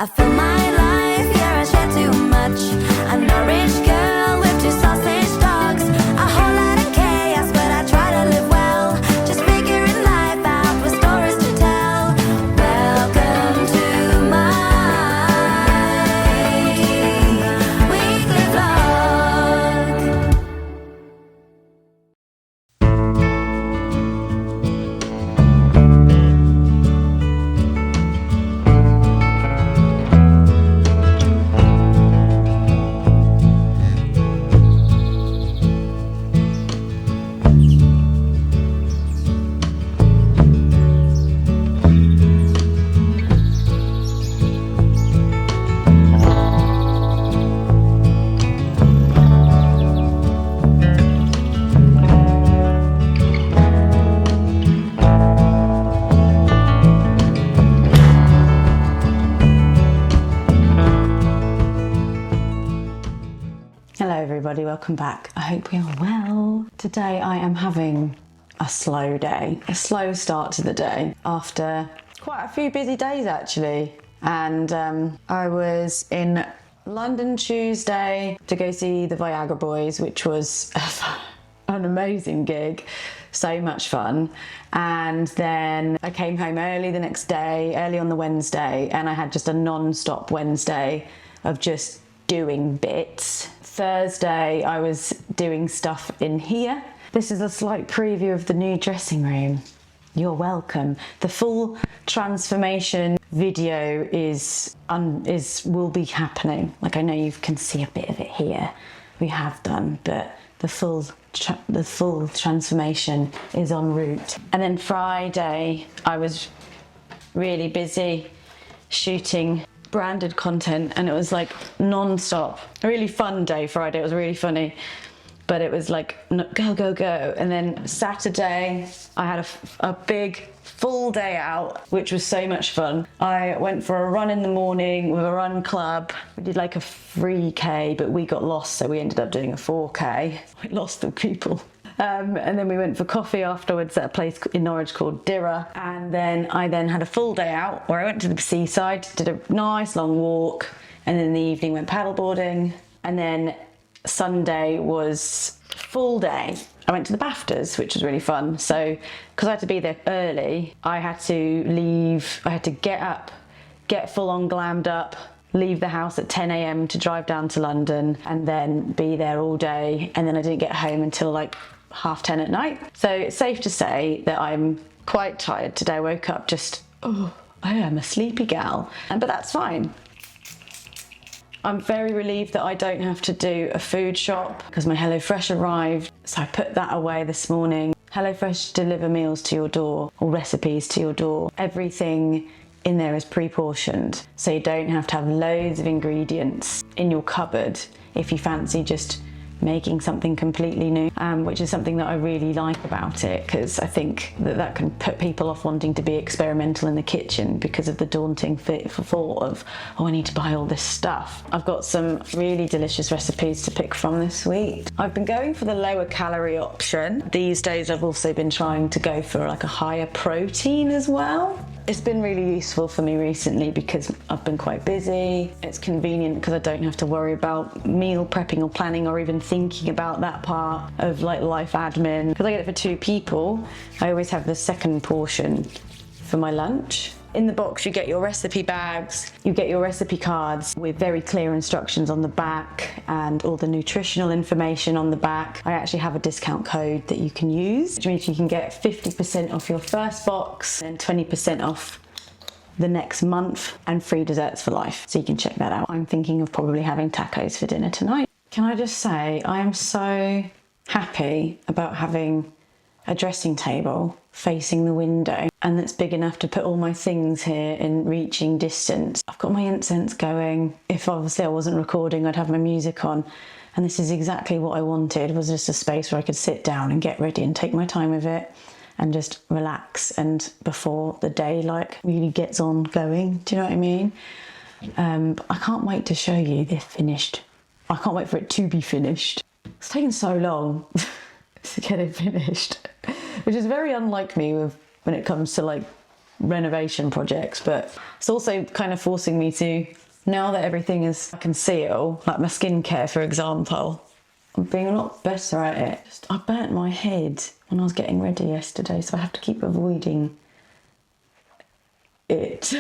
I fill my life, yeah, I share too much. A Norwich girl with two sausage dogs. A whole lot of chaos, but I try to live well. Just figuring life out with stories to tell. Welcome to my weekly vlog. Hello everybody, welcome back. I hope you're well. Today I am having a slow day, a slow start to the day after quite a few busy days actually. And I was in London Tuesday to go see the Viagra Boys, which was an amazing gig, so much fun. And then I came home early the next day, early on the Wednesday, and I had just a non-stop Wednesday of just doing bits. Thursday I was doing stuff in here. This is a slight preview of the new dressing room. You're welcome. The full transformation video will be happening. Like, I know you can see a bit of it here. We have done, but the full transformation is en route. And then Friday I was really busy shooting branded content, and it was like non-stop. A really fun day Friday. It was really funny, but it was like go. And then Saturday I had a big full day out, which was so much fun. I went for a run in the morning with a run club. We did like a 3k, but we got lost, so we ended up doing a 4k. We lost the people. And then we went for coffee afterwards at a place in Norwich called Dirra. And then I had a full day out where I went to the seaside, did a nice long walk, and then in the evening went paddleboarding. And then Sunday was full day. I went to the BAFTAs, which was really fun. So, because I had to be there early, I had to leave, I had to get up, get full on glammed up, leave the house at 10 a.m. to drive down to London, and then be there all day. And then I didn't get home until like 10:30 at night. So it's safe to say that I'm quite tired today. I woke up just, I am a sleepy gal, but that's fine. I'm very relieved that I don't have to do a food shop because my HelloFresh arrived. So I put that away this morning. HelloFresh deliver meals to your door, or recipes to your door. Everything in there is pre-portioned, so you don't have to have loads of ingredients in your cupboard if you fancy just making something completely new, which is something that I really like about it, because I think that can put people off wanting to be experimental in the kitchen because of the daunting thought of, oh, I need to buy all this stuff. I've got some really delicious recipes to pick from this week. I've been going for the lower calorie option. These days I've also been trying to go for like a higher protein as well. It's been really useful for me recently because I've been quite busy. It's convenient because I don't have to worry about meal prepping or planning or even thinking about that part of like life admin. Because I get it for 2 people, I always have the second portion for my lunch. In the box you get your recipe bags, you get your recipe cards with very clear instructions on the back and all the nutritional information on the back. I actually have a discount code that you can use, which means you can get 50% off your first box and 20% off the next month, and free desserts for life. So you can check that out. I'm thinking of probably having tacos for dinner tonight. Can I just say, I am so happy about having a dressing table facing the window, and that's big enough to put all my things here in reaching distance. I've got my incense going. If obviously I wasn't recording, I'd have my music on, and this is exactly what I wanted, was just a space where I could sit down and get ready and take my time with it and just relax, and before the day like really gets on going. Do you know what I mean? I can't wait to show you this finished. I can't wait for it to be finished. It's taken so long to get it finished, which is very unlike me when it comes to like renovation projects, but it's also kind of forcing me to, now that everything is concealed, like my skincare, for example, I'm being a lot better at it. I burnt my head when I was getting ready yesterday, so I have to keep avoiding it.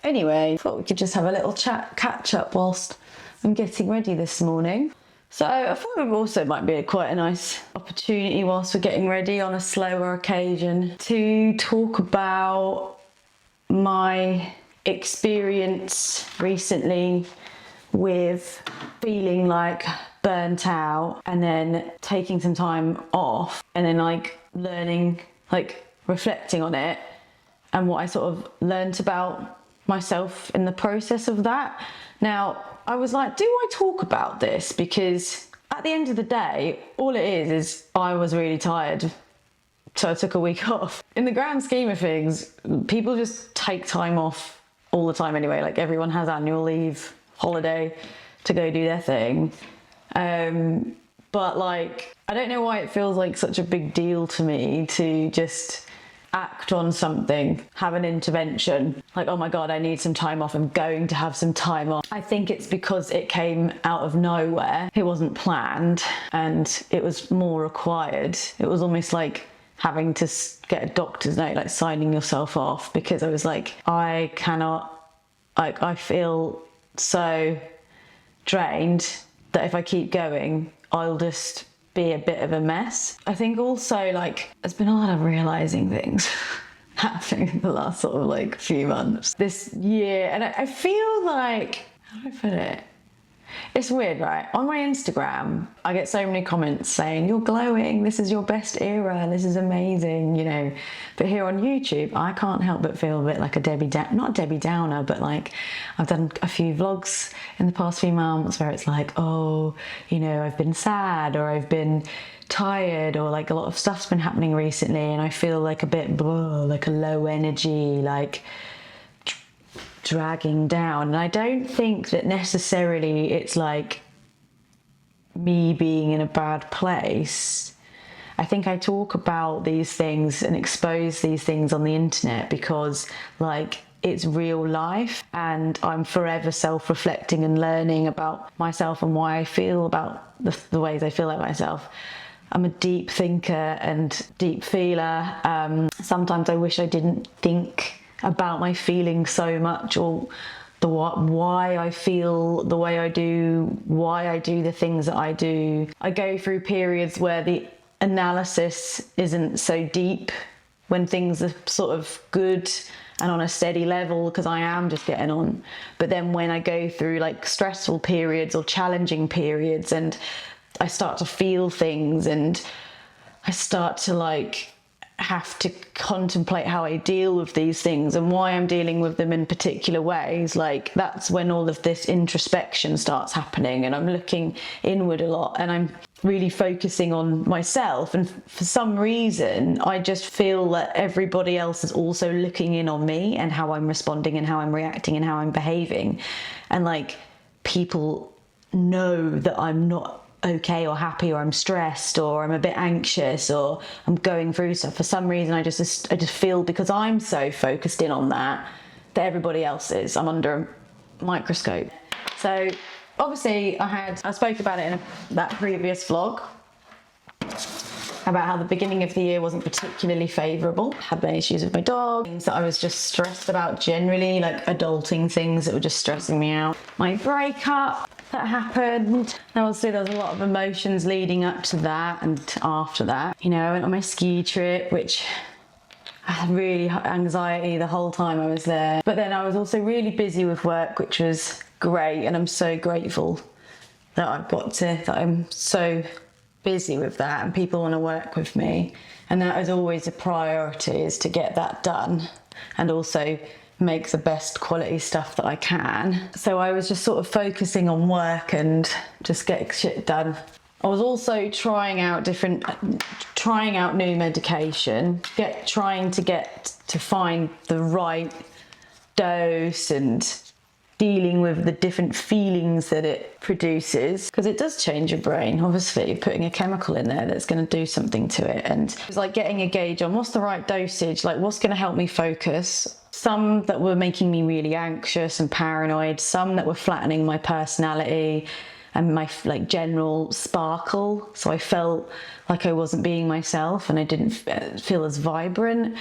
Anyway, I thought we could just have a little catch up whilst I'm getting ready this morning. So I thought it also might be quite a nice opportunity whilst we're getting ready on a slower occasion to talk about my experience recently with feeling like burnt out and then taking some time off and then like learning, like reflecting on it and what I sort of learnt about myself in the process of that. Now, I was like, do I talk about this? Because at the end of the day, all it is I was really tired, so I took a week off. In the grand scheme of things, people just take time off all the time anyway. Like everyone has annual leave, holiday to go do their thing. But like, I don't know why it feels like such a big deal to me to just act on something, have an intervention, like, oh my God, I need some time off, I'm going to have some time off. I think it's because it came out of nowhere. It wasn't planned and it was more required. It was almost like having to get a doctor's note, like signing yourself off, because I was like, I cannot, like, I feel so drained that if I keep going, I'll just be a bit of a mess. I think also like there's been a lot of realizing things happening in the last sort of like few months this year, and I feel like, how do I put it? It's weird, right? On my Instagram, I get so many comments saying, you're glowing, this is your best era, this is amazing, you know. But here on YouTube, I can't help but feel a bit like a not Debbie Downer, but like I've done a few vlogs in the past few months where it's like, oh, you know, I've been sad or I've been tired or like a lot of stuff's been happening recently and I feel like a bit like a low energy, like dragging down. And I don't think that necessarily it's like me being in a bad place. I think I talk about these things and expose these things on the internet because like it's real life and I'm forever self-reflecting and learning about myself and why I feel about the ways I feel like myself. I'm a deep thinker and deep feeler. Sometimes I wish I didn't think about my feelings so much, or why I feel the way I do, why I do the things that I do. I go through periods where the analysis isn't so deep, when things are sort of good and on a steady level, because I am just getting on. But then when I go through like stressful periods or challenging periods and I start to feel things and I start to like have to contemplate how I deal with these things and why I'm dealing with them in particular ways, like that's when all of this introspection starts happening and I'm looking inward a lot and I'm really focusing on myself. And for some reason I just feel that everybody else is also looking in on me and how I'm responding and how I'm reacting and how I'm behaving, and like people know that I'm not okay or happy or I'm stressed or I'm a bit anxious or I'm going through stuff. For some reason I just feel, because I'm so focused in on that everybody else is. I'm under a microscope. So obviously I spoke about it in that previous vlog about how the beginning of the year wasn't particularly favourable. Had my issues with my dog, things that I was just stressed about generally, like adulting things that were just stressing me out. My breakup that happened. Now obviously there was a lot of emotions leading up to that and after that. You know, I went on my ski trip, which I had really anxiety the whole time I was there. But then I was also really busy with work, which was great, and I'm so grateful that that I'm so busy with that and people want to work with me. And that is always a priority, is to get that done and also make the best quality stuff that I can. So I was just sort of focusing on work and just getting shit done. I was also trying out new medication, trying to find the right dose and dealing with the different feelings that it produces, because it does change your brain. Obviously, you're putting a chemical in there that's going to do something to it, and it's like getting a gauge on what's the right dosage, like what's going to help me focus. Some that were making me really anxious and paranoid, some that were flattening my personality and my like general sparkle, so I felt like I wasn't being myself and I didn't feel as vibrant.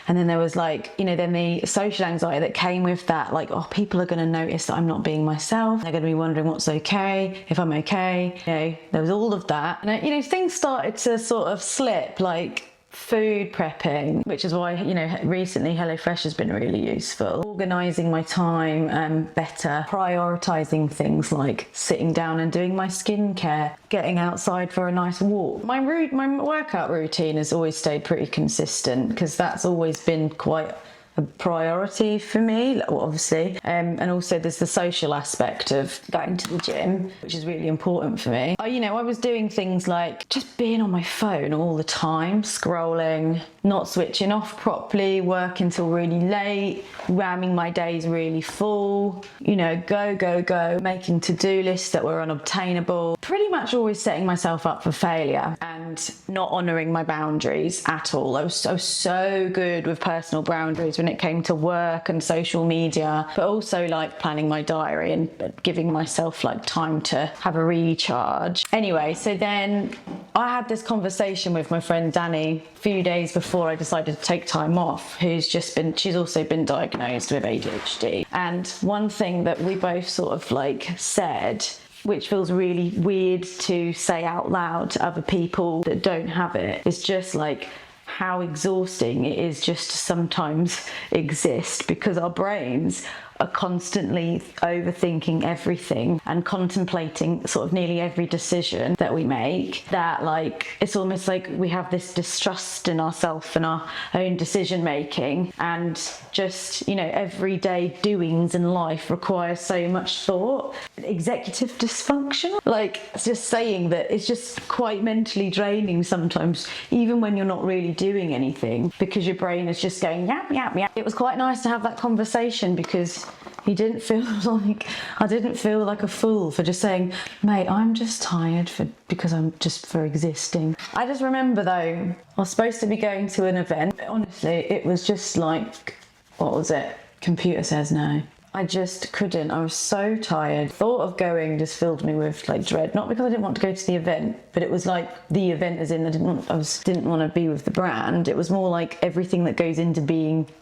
And then there was like, you know, then the social anxiety that came with that, like, oh, people are going to notice that I'm not being myself, they're going to be wondering what's okay, if I'm okay, you know, there was all of that. And you know, things started to sort of slip, like food prepping, which is why, you know, recently HelloFresh has been really useful. Organising my time better, prioritising things like sitting down and doing my skincare, getting outside for a nice walk. My workout routine has always stayed pretty consistent because that's always been quite a priority for me, obviously, and also there's the social aspect of going to the gym, which is really important for me. You know, I was doing things like just being on my phone all the time, scrolling, not switching off properly, working till really late, ramming my days really full, you know, go, making to-do lists that were unobtainable, pretty much always setting myself up for failure and not honouring my boundaries at all. I was so good with personal boundaries when it came to work and social media, but also like planning my diary and giving myself like time to have a recharge. Anyway, so then I had this conversation with my friend Danny a few days before I decided to take time off, she's also been diagnosed with ADHD. And one thing that we both sort of like said, which feels really weird to say out loud to other people that don't have it, is just like how exhausting it is just to sometimes exist, because our brains are constantly overthinking everything and contemplating sort of nearly every decision that we make, that like it's almost like we have this distrust in ourselves and our own decision making, and just, you know, everyday doings in life require so much thought. Executive dysfunction, like just saying that, it's just quite mentally draining sometimes, even when you're not really doing anything, because your brain is just going yap yap yap. It was quite nice to have that conversation because I didn't feel like a fool for just saying, mate, I'm just tired because I'm just for existing. I just remember though, I was supposed to be going to an event. Honestly, it was just like, what was it? Computer says no. I just couldn't. I was so tired. Thought of going just filled me with like dread. Not because I didn't want to go to the event, but it was like the event as in I didn't want to be with the brand. It was more like everything that goes into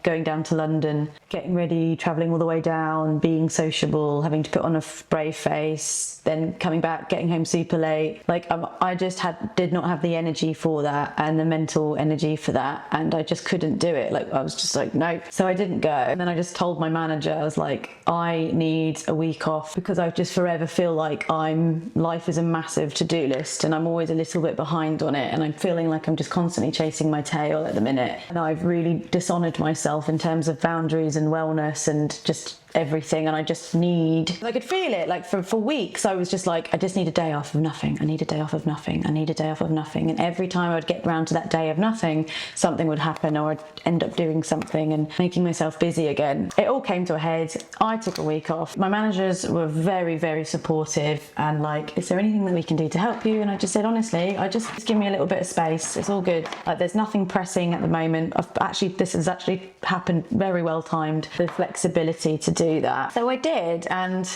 going down to London, getting ready, travelling all the way down, being sociable, having to put on a brave face, then coming back, getting home super late. Like I just did not have the energy for that and the mental energy for that, and I just couldn't do it. Like I was just like, nope. So I didn't go. And then I just told my manager, I was like, I need a week off because I just forever feel like life is a massive to-do list and I'm always a little bit behind on it, and I'm feeling like I'm just constantly chasing my tail at the minute, and I've really dishonoured myself in terms of boundaries and wellness and just everything, and I could feel it like for weeks. I was just like, I just need a day off of nothing. I need a day off of nothing. I need a day off of nothing. And every time I would get around to that day of nothing, something would happen, or I'd end up doing something and making myself busy again. It all came to a head. I took a week off. My managers were very, very supportive and like, is there anything that we can do to help you? And I just said, honestly, just give me a little bit of space. It's all good. Like there's nothing pressing at the moment. This has actually happened very well timed. The flexibility to do that. So I did, and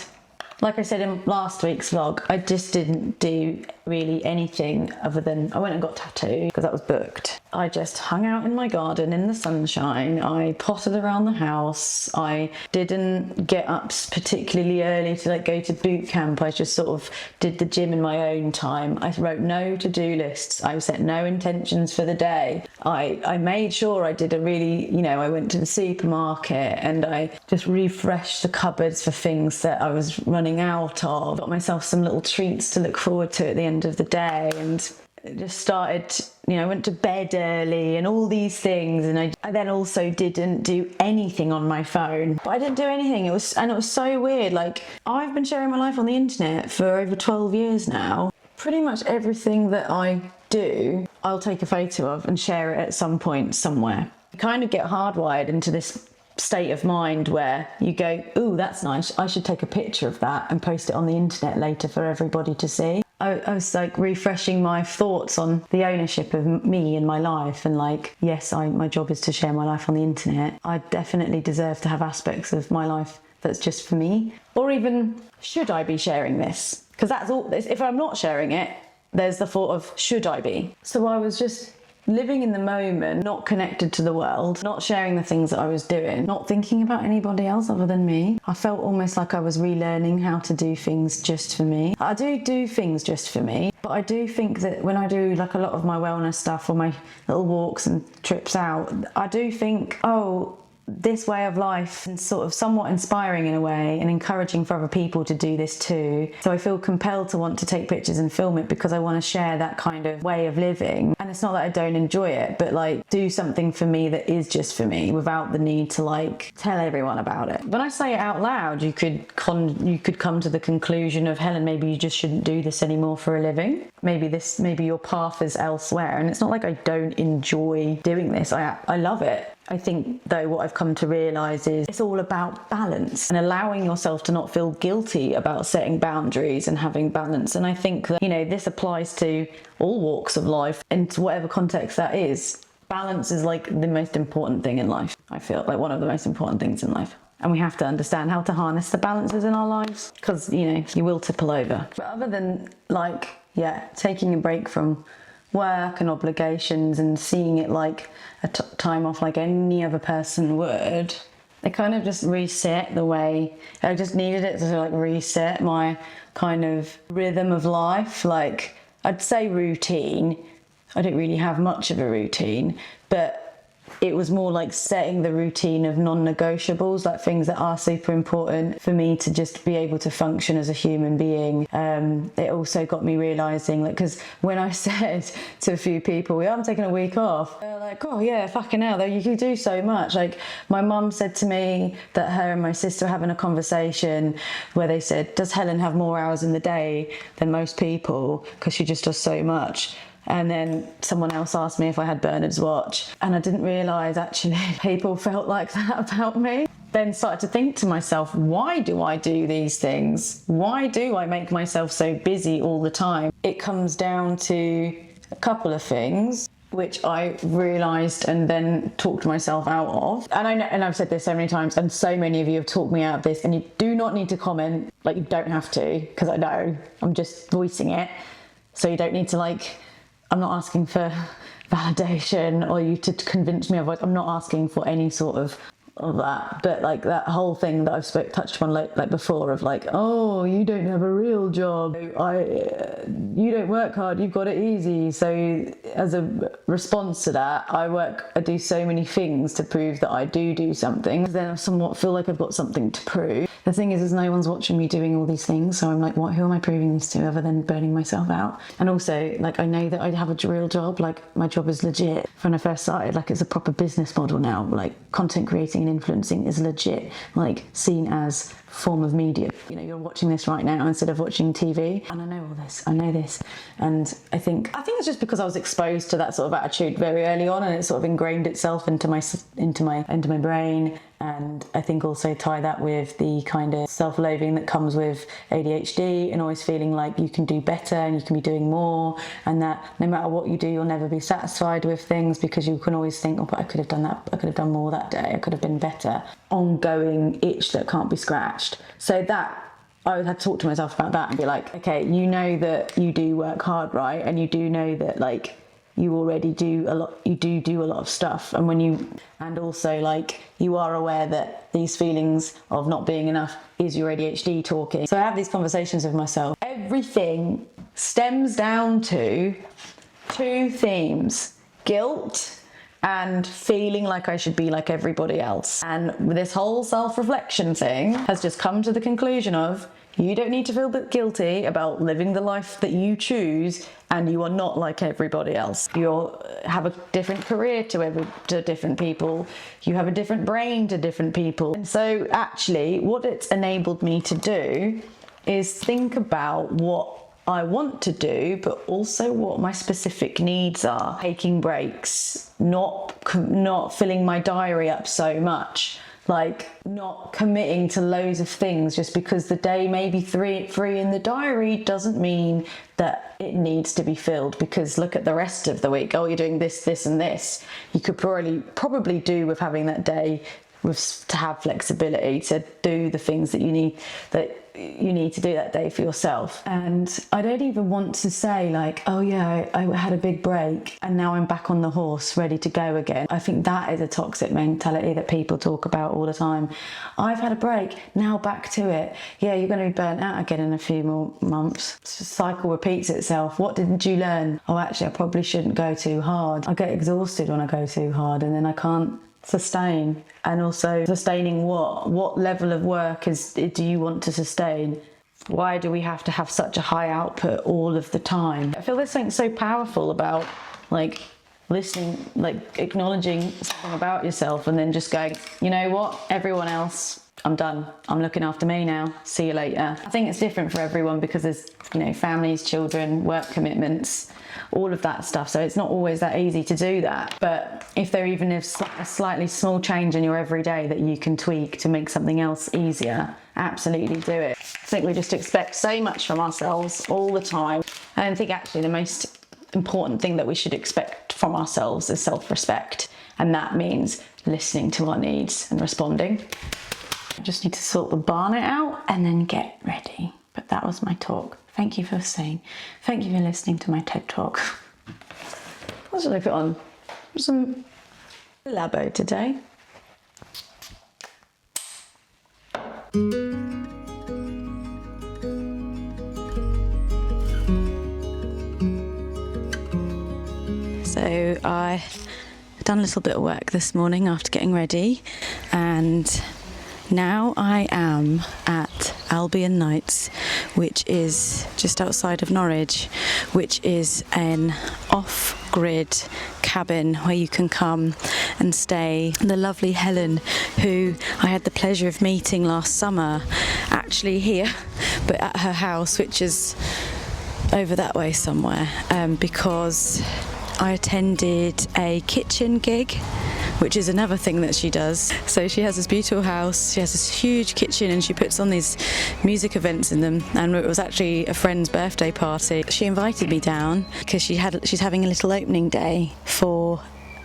like I said in last week's vlog, I just didn't do really anything other than I went and got tattooed because that was booked. I just hung out in my garden in the sunshine. I potted around the house. I didn't get up particularly early to like go to boot camp. I just sort of did the gym in my own time. I wrote no to-do lists. I set no intentions for the day. I made sure I did I went to the supermarket and I just refreshed the cupboards for things that I was running out of. Got myself some little treats to look forward to at the end of the day, and just started, I went to bed early and all these things. And I then also didn't do anything on my phone. But I didn't do anything. It was so weird. Like, I've been sharing my life on the internet for over 12 years now. Pretty much everything that I do, I'll take a photo of and share it at some point somewhere. You kind of get hardwired into this state of mind where you go, ooh, that's nice, I should take a picture of that and post it on the internet later for everybody to see. I was like refreshing my thoughts on the ownership of me and my life, and like, yes, my job is to share my life on the internet. I definitely deserve to have aspects of my life that's just for me. Or even, should I be sharing this? Because that's all, if I'm not sharing it, there's the thought of, should I be? So I was just living in the moment, not connected to the world, not sharing the things that I was doing, not thinking about anybody else other than me. I felt almost like I was relearning how to do things just for me. I do things just for me, but I do think that when I do like a lot of my wellness stuff or my little walks and trips out, I do think, oh, this way of life is sort of somewhat inspiring in a way and encouraging for other people to do this too. So I feel compelled to want to take pictures and film it because I want to share that kind of way of living. And it's not that I don't enjoy it, but like do something for me that is just for me without the need to like tell everyone about it. When I say it out loud, you could come to the conclusion of, Helen, maybe you just shouldn't do this anymore for a living. Maybe your path is elsewhere. And it's not like I don't enjoy doing this. I love it. I think, though, what I've come to realise is it's all about balance and allowing yourself to not feel guilty about setting boundaries and having balance. And I think that, you know, this applies to all walks of life and to whatever context that is. Balance is like the most important thing in life. I feel like one of the most important things in life. And we have to understand how to harness the balances in our lives because, you know, you will tipple over. But other than like, yeah, taking a break from work and obligations and seeing it like a time off like any other person would, it kind of just reset the way I just needed it to like reset my kind of rhythm of life. Like I'd say routine. I don't really have much of a routine, but it was more like setting the routine of non-negotiables, like things that are super important for me to just be able to function as a human being. It also got me realising, like, because when I said to a few people, I'm taking a week off, they're like, oh yeah, fucking hell, you can do so much. Like my mum said to me that her and my sister were having a conversation where they said, does Helen have more hours in the day than most people? Because she just does so much. And then someone else asked me if I had Bernard's watch, and I didn't realise actually people felt like that about me. Then started to think to myself, why do I do these things? Why do I make myself so busy all the time? It comes down to a couple of things which I realised and then talked myself out of. And I know, and I've said this so many times, and so many of you have talked me out of this, and you do not need to comment, like you don't have to, because I know I'm just voicing it. So you don't need to like, I'm not asking for validation or you to convince me otherwise. I'm not asking for any sort of that, but like that whole thing that I've touched upon like before of like, oh, you don't have a real job, you don't work hard, you've got it easy. So as a response to that, I do so many things to prove that I do something. Then I somewhat feel like I've got something to prove. The thing is no one's watching me doing all these things, so I'm like, what? Who am I proving this to other than burning myself out? And also, like, I know that I have a real job. Like, my job is legit. When I first started, like, it's a proper business model now. Like, content creating and influencing is legit, like, seen as form of media. You know, you're watching this right now instead of watching TV, and I know all this. I know this, and I think it's just because I was exposed to that sort of attitude very early on, and it sort of ingrained itself into my brain. And I think also tie that with the kind of self-loathing that comes with ADHD and always feeling like you can do better and you can be doing more, and that no matter what you do, you'll never be satisfied with things because you can always think, oh, but I could have done that, I could have done more that day, I could have been better. Ongoing itch that can't be scratched. So that I would have to talk to myself about that and be like, okay, you know that you do work hard, right? And you do know that like you already do a lot, you do a lot of stuff, and also like you are aware that these feelings of not being enough is your ADHD talking. So I have these conversations with myself. Everything stems down to two themes: guilt and feeling like I should be like everybody else. And this whole self-reflection thing has just come to the conclusion of, you don't need to feel guilty about living the life that you choose, and you are not like everybody else. You have a different career to different people. You have a different brain to different people. And so actually what it's enabled me to do is think about what I want to do, but also what my specific needs are. Taking breaks, not filling my diary up so much. like not committing to loads of things just because the day may be free in the diary doesn't mean that it needs to be filled, because look at the rest of the week. Oh, you're doing this, this and this. You could probably do with having that day to have flexibility to do the things that you need to do that day for yourself. And I don't even want to say like, oh yeah, I had a big break and now I'm back on the horse ready to go again. I think that is a toxic mentality that people talk about all the time. I've had a break, now back to it. Yeah, you're going to be burnt out again in a few more months. The cycle repeats itself. What didn't you learn? Oh, actually, I probably shouldn't go too hard. I get exhausted when I go too hard and then I can't sustain. And also sustaining what level of work do you want to sustain? Why do we have to have such a high output all of the time? I feel there's something so powerful about like listening, like acknowledging something about yourself and then just going, you know what, everyone else, I'm done. I'm looking after me now. See you later. I think it's different for everyone because there's, you know, families, children, work commitments, all of that stuff. So it's not always that easy to do that. But if there even is a slightly small change in your everyday that you can tweak to make something else easier, absolutely do it. I think we just expect so much from ourselves all the time. I think actually the most important thing that we should expect from ourselves is self-respect. And that means listening to our needs and responding. I just need to sort the barnet out and then get ready. But that was my talk. Thank you for listening to my TED Talk. What should I put on? Some Labo today. So I done a little bit of work this morning after getting ready, and now I am at Albion Nights, which is just outside of Norwich, which is an off-grid cabin where you can come and stay. The lovely Helen, who I had the pleasure of meeting last summer, actually here, but at her house, which is over that way somewhere, because I attended a kitchen gig, which is another thing that she does. So she has this beautiful house, she has this huge kitchen, and she puts on these music events in them. And it was actually a friend's birthday party. She invited me down because she's having a little opening day for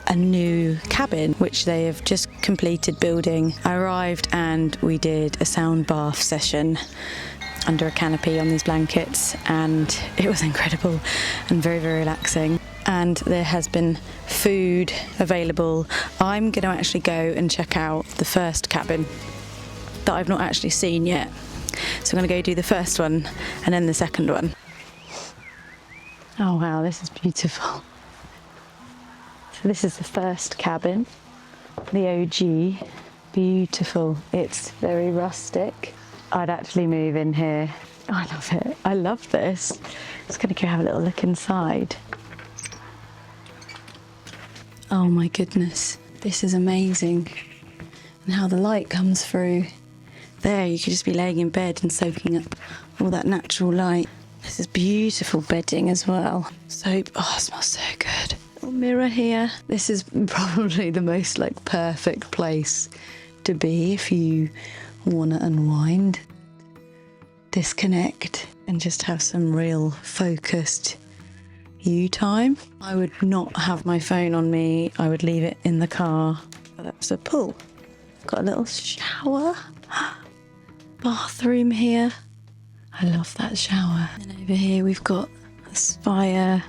a new cabin, which they have just completed building. I arrived and we did a sound bath session under a canopy on these blankets, and it was incredible and very, very relaxing. And there has been food available. I'm going to actually go and check out the first cabin that I've not actually seen yet. So I'm going to go do the first one and then the second one. Oh wow, this is beautiful. So this is the first cabin, the OG. Beautiful. It's very rustic. I'd actually move in here. Oh, I love it. I love this. Just going to go have a little look inside. Oh my goodness, this is amazing. And how the light comes through. There, you could just be laying in bed and soaking up all that natural light. This is beautiful bedding as well. Soap, oh, it smells so good. Little mirror here. This is probably the most like perfect place to be if you want to unwind, disconnect, and just have some real focused you time. I would not have my phone on me. I would leave it in the car. Oh, that's a pool. Got a little shower. Bathroom here. I love that shower. And over here we've got a fire,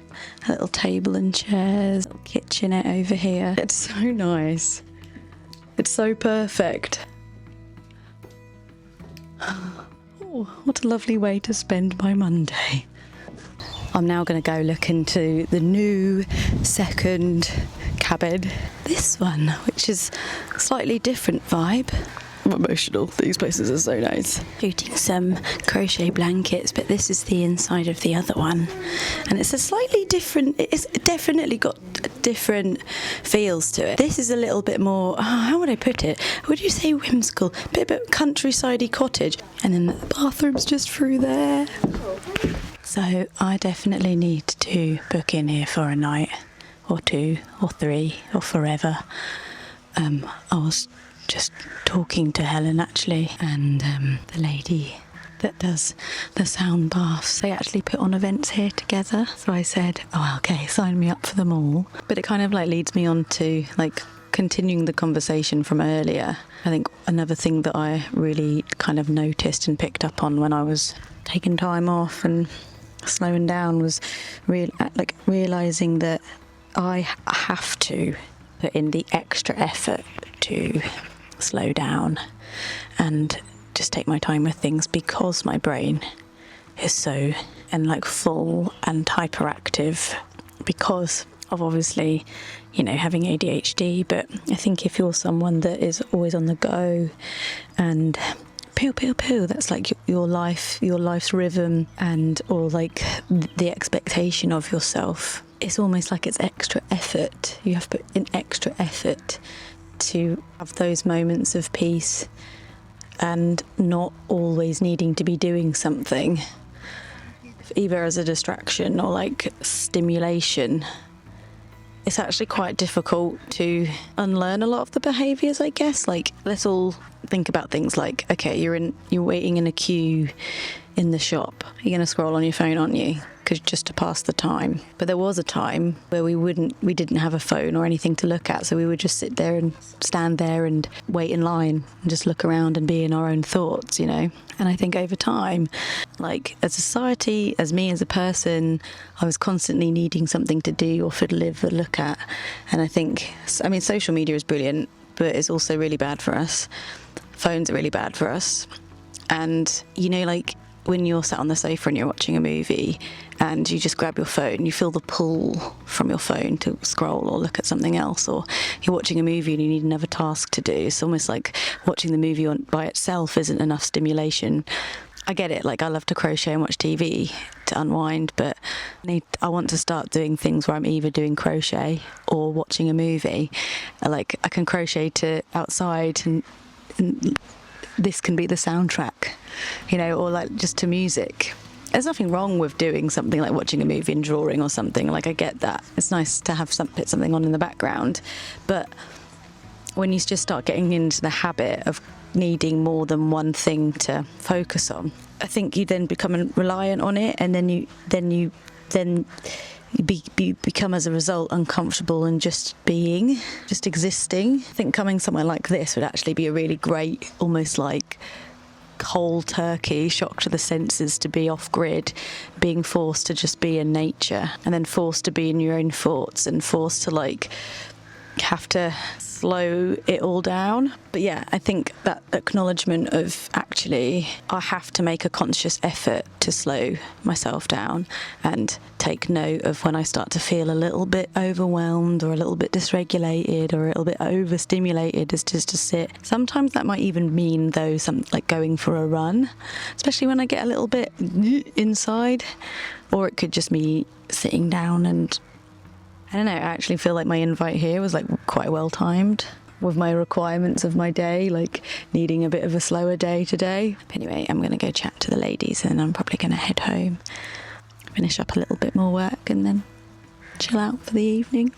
a little table and chairs, a little kitchenette over here. It's so nice. It's so perfect. Oh, what a lovely way to spend my Monday. I'm now going to go look into the new second cabin. This one, which is a slightly different vibe. I'm emotional. These places are so nice. Shooting some crochet blankets, but this is the inside of the other one. And it's a slightly different, it's definitely got different feels to it. This is a little bit more, how would I put it? Would you say whimsical? A bit countryside-y cottage. And then the bathroom's just through there. So I definitely need to book in here for a night or two or three or forever. I was just talking to Helen actually, and the lady that does the sound baths, they actually put on events here together. So I said, oh, okay, sign me up for them all. But it kind of like leads me on to like continuing the conversation from earlier. I think another thing that I really kind of noticed and picked up on when I was taking time off and slowing down was realising that I have to put in the extra effort to slow down and just take my time with things, because my brain is so full and hyperactive because of obviously, having ADHD. But I think if you're someone that is always on the go and poo, that's like your life's rhythm, or like the expectation of yourself, it's almost like it's extra effort. You have to put in extra effort to have those moments of peace and not always needing to be doing something, either as a distraction or like stimulation. It's actually quite difficult to unlearn a lot of the behaviours, I guess. Like, let's all think about things like, okay, you're waiting in a queue in the shop. You're going to scroll on your phone, aren't you? Because just to pass the time. But there was a time where we didn't have a phone or anything to look at, so we would just sit there and stand there and wait in line and just look around and be in our own thoughts, And I think over time, like as a society, as me as a person, I was constantly needing something to do or to live or look at. And I think, social media is brilliant, but it's also really bad for us. Phones are really bad for us. And, like when you're sat on the sofa and you're watching a movie and you just grab your phone, you feel the pull from your phone to scroll or look at something else, or you're watching a movie and you need another task to do. It's almost like watching the movie by itself isn't enough stimulation. I get it, like I love to crochet and watch TV to unwind, but I want to start doing things where I'm either doing crochet or watching a movie. Like I can crochet to outside and this can be the soundtrack, or like just to music. There's nothing wrong with doing something like watching a movie and drawing or something. Like I get that. It's nice to have put something on in the background. But when you just start getting into the habit of needing more than one thing to focus on, I think you then become reliant on it, and then you become as a result uncomfortable and just existing. I think coming somewhere like this would actually be a really great, almost like cold turkey shock to the senses, to be off grid, being forced to just be in nature, and then forced to be in your own thoughts and forced to have to slow it all down. But yeah, I think that acknowledgement of actually I have to make a conscious effort to slow myself down and take note of when I start to feel a little bit overwhelmed or a little bit dysregulated or a little bit overstimulated, is just to sit. Sometimes that might even mean though like going for a run, especially when I get a little bit inside, or it could just be sitting down. And I don't know, I actually feel like my invite here was like quite well timed with my requirements of my day, like needing a bit of a slower day today. But anyway, I'm going to go chat to the ladies and I'm probably going to head home, finish up a little bit more work and then chill out for the evening.